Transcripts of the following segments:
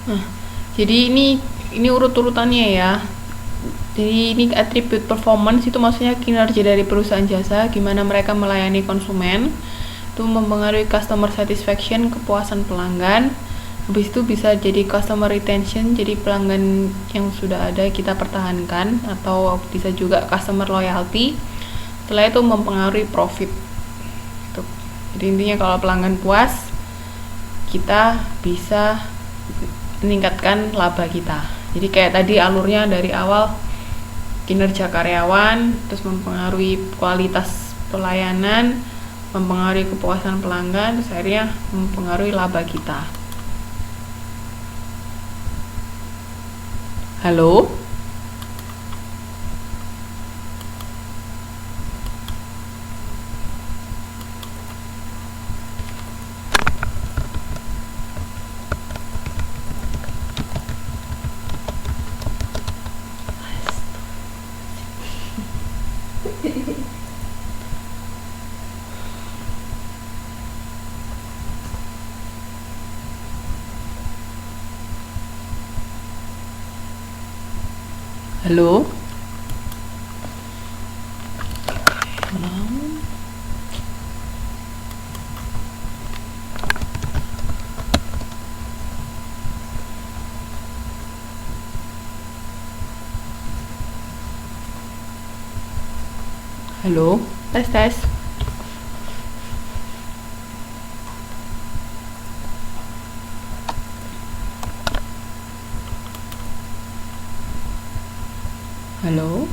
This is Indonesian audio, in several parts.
Nah, jadi ini urut-urutannya ya. Jadi ini attribute performance itu maksudnya kinerja dari perusahaan jasa, gimana mereka melayani konsumen, itu mempengaruhi customer satisfaction, kepuasan pelanggan. Habis itu bisa jadi customer retention, jadi pelanggan yang sudah ada kita pertahankan, atau bisa juga customer loyalty. Setelah itu mempengaruhi profit. Gitu. Jadi intinya kalau pelanggan puas, kita bisa meningkatkan laba kita. Jadi kayak tadi alurnya dari awal kinerja karyawan, terus mempengaruhi kualitas pelayanan, mempengaruhi kepuasan pelanggan, terus akhirnya mempengaruhi laba kita. Halo? Halo? Halo? Tes tes. Halo?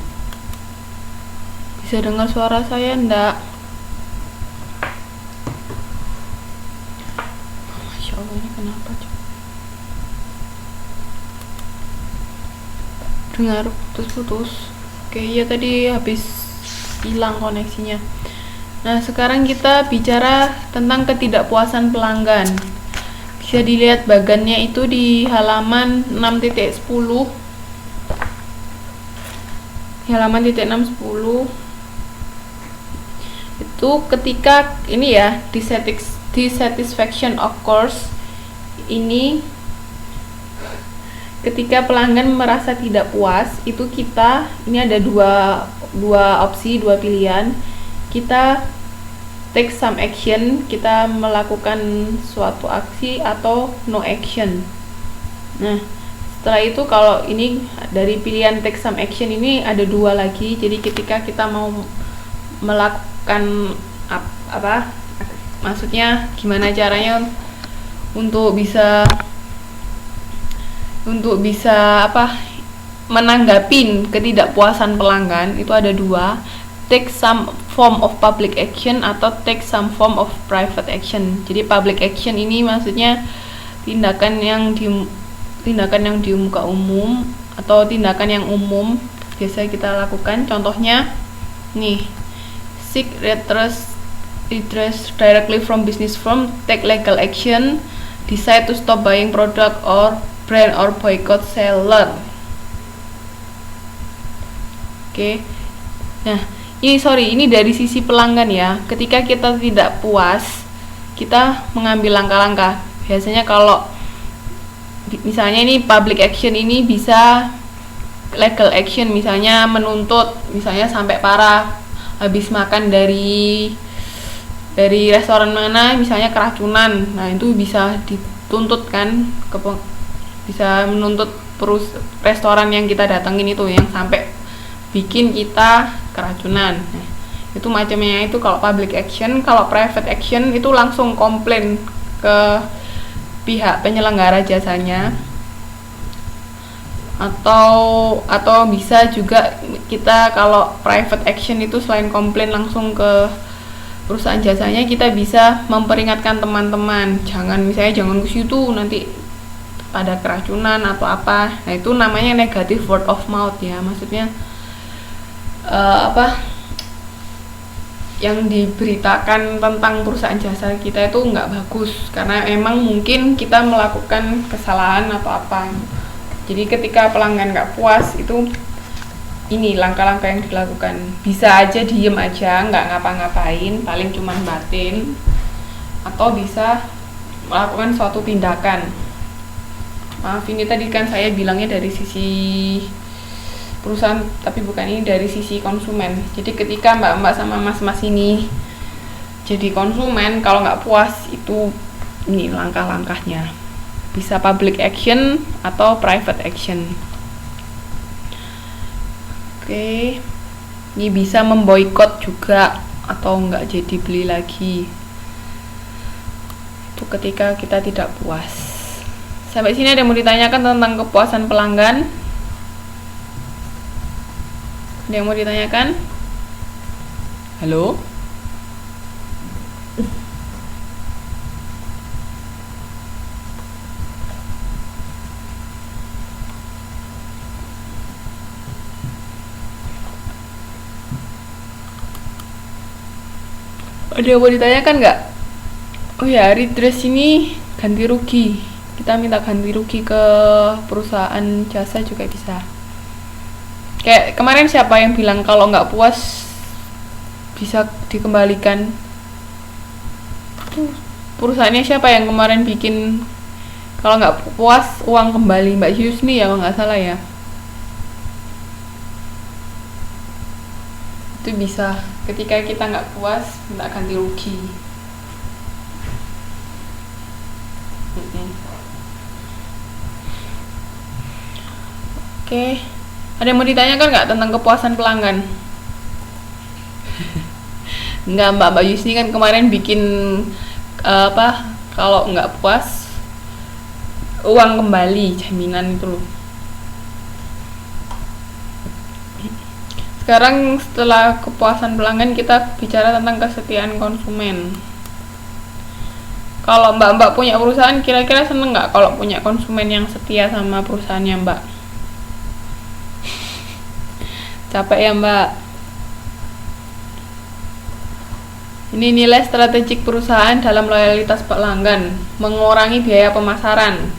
Bisa dengar suara saya enggak? Masya Allah, ini kenapa coba? Dengar putus-putus. Oke, iya tadi habis hilang koneksinya. Nah, sekarang kita bicara tentang ketidakpuasan pelanggan. Bisa dilihat bagannya itu di halaman 6.10. Halaman titik 610 itu ketika ini ya, dissatisfaction occurs, ini ketika pelanggan merasa tidak puas, itu kita ini ada dua opsi, dua pilihan. Kita take some action, kita melakukan suatu aksi, atau no action. Nah, setelah itu kalau ini dari pilihan take some action ini ada dua lagi. Jadi ketika kita mau melakukan apa, maksudnya gimana caranya untuk bisa menanggapin ketidakpuasan pelanggan, itu ada dua: take some form of public action atau take some form of private action. Jadi public action ini maksudnya tindakan yang di muka umum atau tindakan yang umum biasa kita lakukan. Contohnya nih, seek redress directly from business firm, take legal action, decide to stop buying product or brand, or boycott seller. Oke. Nah, ini dari sisi pelanggan ya. Ketika kita tidak puas, kita mengambil langkah-langkah. Biasanya kalau misalnya ini public action, ini bisa legal action, misalnya menuntut, misalnya sampai parah, habis makan dari restoran mana misalnya keracunan. Nah, itu bisa dituntut kan, bisa menuntut restoran yang kita datengin itu yang sampai bikin kita keracunan. Nah, itu macamnya itu kalau public action. Kalau private action itu langsung komplain ke pihak penyelenggara jasanya, atau bisa juga kita kalau private action itu selain komplain langsung ke perusahaan jasanya, kita bisa memperingatkan teman-teman, jangan ke situ nanti ada keracunan atau apa. Nah, itu namanya negative word of mouth ya, maksudnya yang diberitakan tentang perusahaan jasa kita itu nggak bagus, karena emang mungkin kita melakukan kesalahan atau apa. Jadi ketika pelanggan nggak puas, itu ini langkah-langkah yang dilakukan. Bisa aja diem aja, nggak ngapa-ngapain, paling cuman batin, atau bisa melakukan suatu tindakan. Maaf, ini tadi kan saya bilangnya dari sisi perusahaan, tapi bukan, ini dari sisi konsumen. Jadi ketika mbak-mbak sama mas-mas ini jadi konsumen, kalau nggak puas, itu ini langkah-langkahnya. Bisa public action atau private action. Oke, ini bisa memboikot juga atau nggak jadi beli lagi. Itu ketika kita tidak puas. Sampai sini ada yang mau ditanyakan tentang kepuasan pelanggan? Ada yang mau ditanyakan? Halo? Ada yang mau ditanyakan nggak? Oh ya, redress ini ganti rugi. Kita minta ganti rugi ke perusahaan jasa juga bisa. Kayak kemarin siapa yang bilang kalau nggak puas bisa dikembalikan? Perusahaannya siapa yang kemarin bikin kalau nggak puas uang kembali? Mbak Yusni ya kalau nggak salah ya. Itu bisa ketika kita nggak puas minta ganti rugi. Oke, ada yang mau ditanyakan nggak tentang kepuasan pelanggan? Nggak, Mbak Yusni kan kemarin bikin apa, kalau nggak puas uang kembali, jaminan itu loh. Sekarang setelah kepuasan pelanggan, kita bicara tentang kesetiaan konsumen. Kalau mbak-mbak punya perusahaan, kira-kira seneng nggak kalau punya konsumen yang setia sama perusahaannya mbak? Capek ya mbak? Ini nilai strategik perusahaan dalam loyalitas pelanggan, mengurangi biaya pemasaran.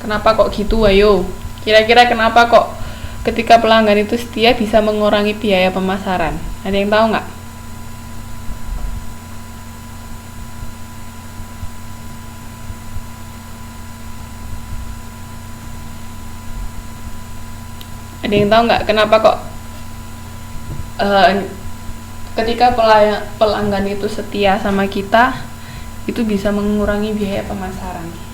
Kenapa kok gitu, ayo? Kira-kira kenapa kok ketika pelanggan itu setia bisa mengurangi biaya pemasaran? Ada yang tahu nggak? Ada yang tahu nggak kenapa kok ketika pelanggan itu setia sama kita, itu bisa mengurangi biaya pemasaran?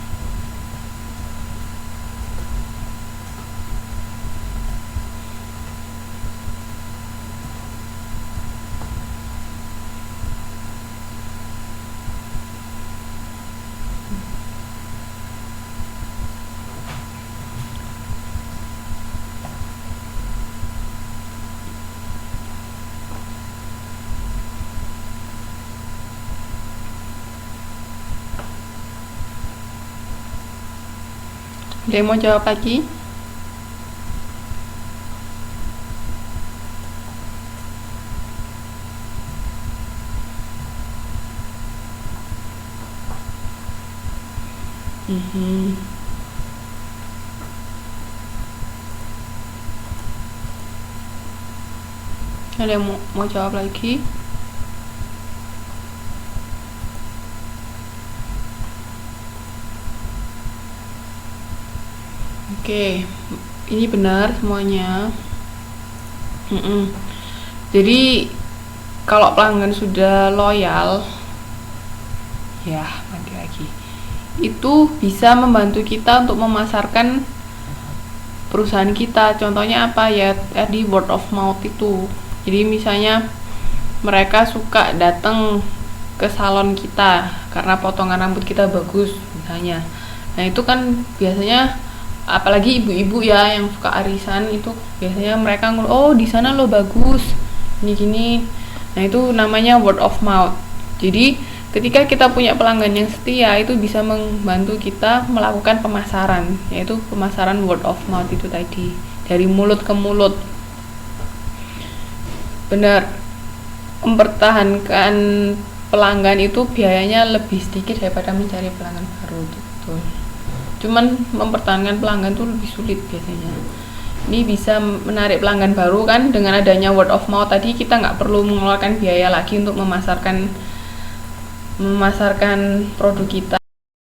Ada yang mau jawab lagi? Ada yang mau jawab lagi? Oke, ini benar semuanya. Jadi kalau pelanggan sudah loyal, ya mati lagi, itu bisa membantu kita untuk memasarkan perusahaan kita. Contohnya apa ya, tadi word of mouth itu. Jadi misalnya mereka suka datang ke salon kita karena potongan rambut kita bagus misalnya. Nah itu kan biasanya, apalagi ibu-ibu ya yang suka arisan, itu biasanya mereka oh di sana lo bagus gini-gini. Nah itu namanya word of mouth. Jadi ketika kita punya pelanggan yang setia, itu bisa membantu kita melakukan pemasaran, yaitu pemasaran word of mouth itu tadi, dari mulut ke mulut. Benar, mempertahankan pelanggan itu biayanya lebih sedikit daripada mencari pelanggan baru, betul. Cuman mempertahankan pelanggan itu lebih sulit biasanya. Ini bisa menarik pelanggan baru kan, dengan adanya word of mouth tadi, kita nggak perlu mengeluarkan biaya lagi untuk memasarkan produk kita.